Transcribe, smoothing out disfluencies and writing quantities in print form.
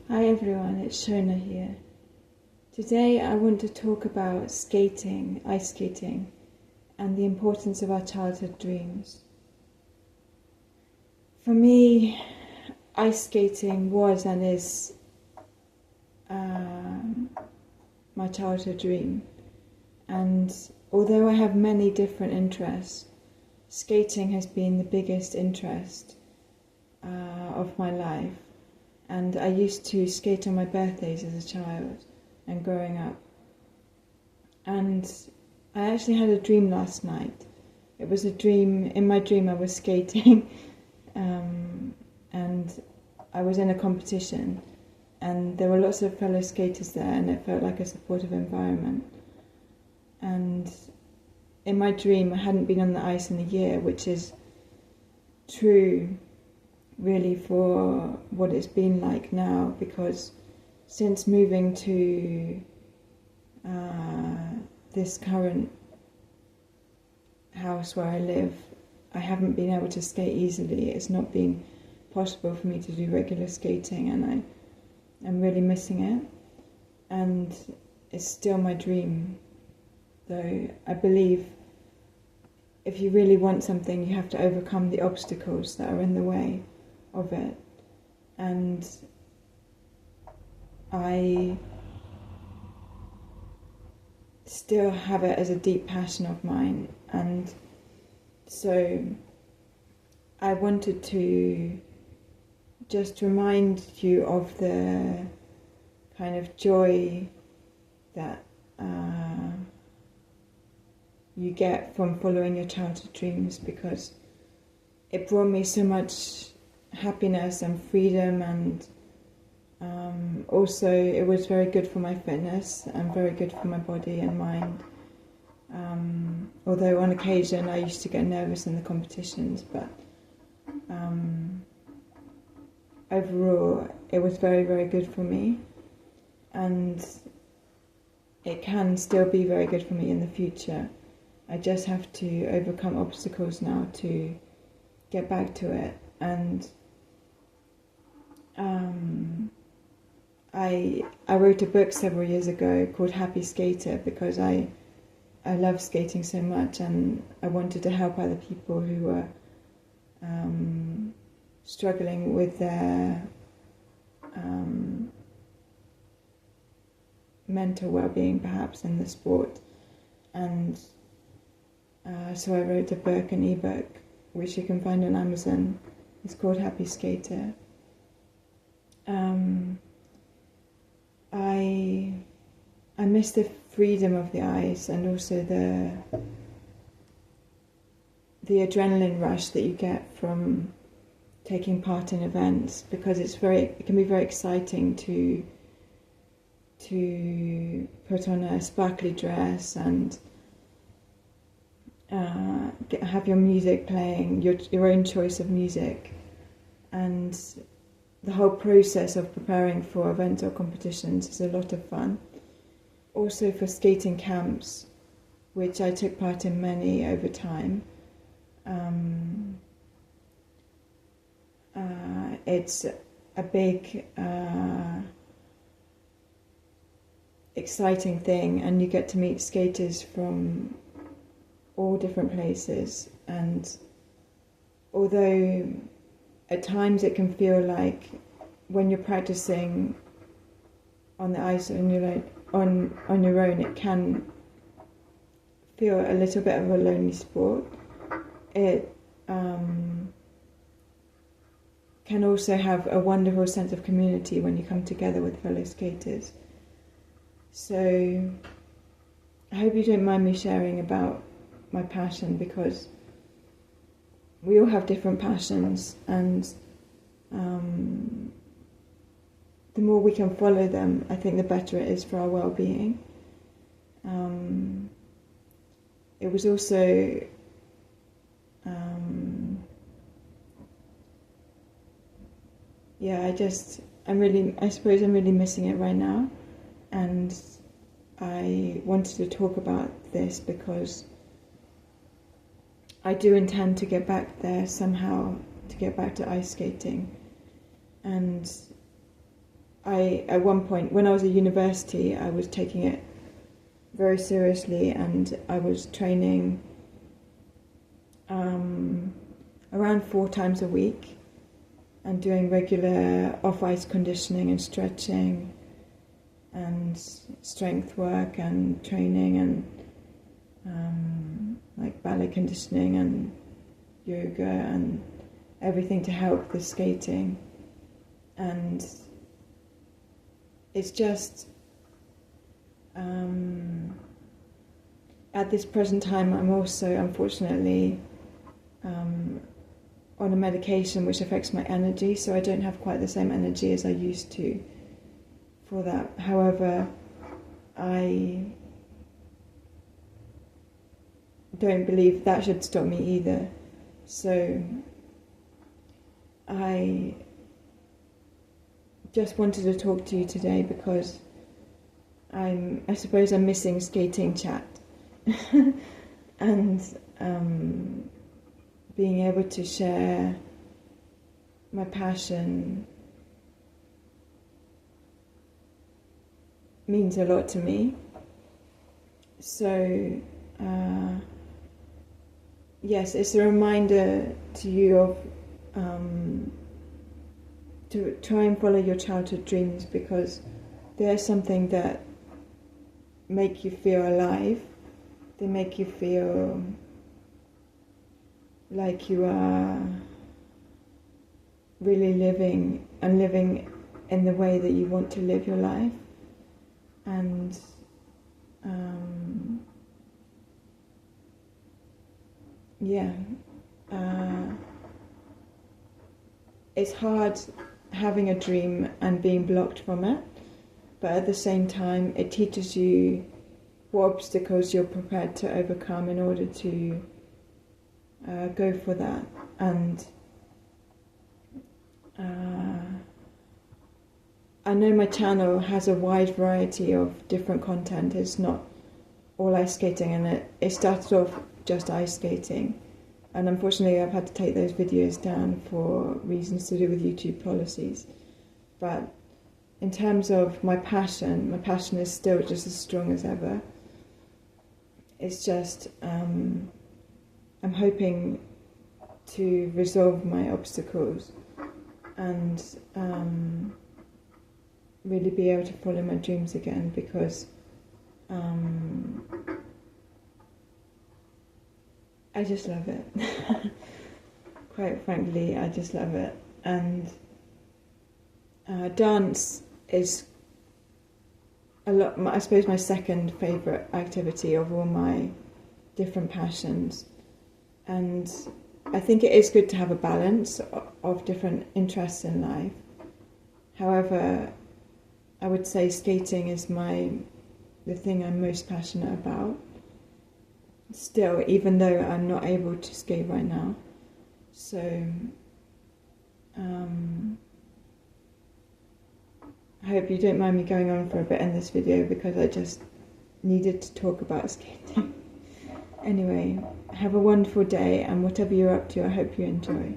Hi everyone, it's Shona here. Today I want to talk about skating, ice skating, and the importance of our childhood dreams. For me, ice skating was and is my childhood dream. And although I have many different interests, skating has been the biggest interest of my life. And I used to skate on my birthdays as a child and growing up. And I actually had a dream last night. It was a dream, in my dream I was skating and I was in a competition and there were lots of fellow skaters there and it felt like a supportive environment. And in my dream I hadn't been on the ice in a year, which is true really for what it's been like now, because since moving to this current house where I live, I haven't been able to skate easily. It's not been possible for me to do regular skating and I'm really missing it. And it's still my dream, though I believe if you really want something you have to overcome the obstacles that are in the way of it. And I still have it as a deep passion of mine, and so I wanted to just remind you of the kind of joy that you get from following your childhood dreams, because it brought me so much happiness and freedom, and also it was very good for my fitness and very good for my body and mind. Although on occasion I used to get nervous in the competitions, but overall it was very, very good for me, and it can still be very good for me in the future. I just have to overcome obstacles now to get back to it. And I wrote a book several years ago called Happy Skater because I love skating so much, and I wanted to help other people who were struggling with their mental well-being, perhaps, in the sport. And so I wrote a book, an ebook, which you can find on Amazon. It's called Happy Skater. I miss the freedom of the ice and also the adrenaline rush that you get from taking part in events, because it can be very exciting to put on a sparkly dress and have your music playing, your own choice of music, and the whole process of preparing for events or competitions is a lot of fun. Also for skating camps, which I took part in many over time, it's a big exciting thing, and you get to meet skaters from all different places. And although at times it can feel like when you're practicing on the ice on your own, it can feel a little bit of a lonely sport. It can also have a wonderful sense of community when you come together with fellow skaters. So I hope you don't mind me sharing about my passion, because we all have different passions, and the more we can follow them, I think the better it is for our well-being. It was also I suppose I'm really missing it right now, and I wanted to talk about this because I do intend to get back there somehow, to get back to ice skating. And at one point, when I was at university, I was taking it very seriously, and I was training around 4 times a week and doing regular off-ice conditioning and stretching and strength work and training and like ballet conditioning and yoga and everything to help the skating. And it's just at this present time I'm also unfortunately on a medication which affects my energy, so I don't have quite the same energy as I used to for that. However, I don't believe that should stop me either. So I just wanted to talk to you today because I suppose I'm missing skating chat and being able to share my passion means a lot to me. So yes, it's a reminder to you of to try and follow your childhood dreams, because they're something that make you feel alive. They make you feel like you are really living in the way that you want to live your life. And it's hard having a dream and being blocked from it, but at the same time it teaches you what obstacles you're prepared to overcome in order to go for that. And I know my channel has a wide variety of different content. It's not all ice skating, and it started off just ice skating, and unfortunately I've had to take those videos down for reasons to do with YouTube policies. But in terms of my passion is still just as strong as ever. It's just I'm hoping to resolve my obstacles and really be able to follow my dreams again, because I just love it. Quite frankly, I just love it. And dance is I suppose my second favourite activity of all my different passions. And I think it is good to have a balance of different interests in life. However, I would say skating is the thing I'm most passionate about still, even though I'm not able to skate right now. So I hope you don't mind me going on for a bit in this video, because I just needed to talk about skating. Anyway, have a wonderful day, and whatever you're up to, I hope you enjoy.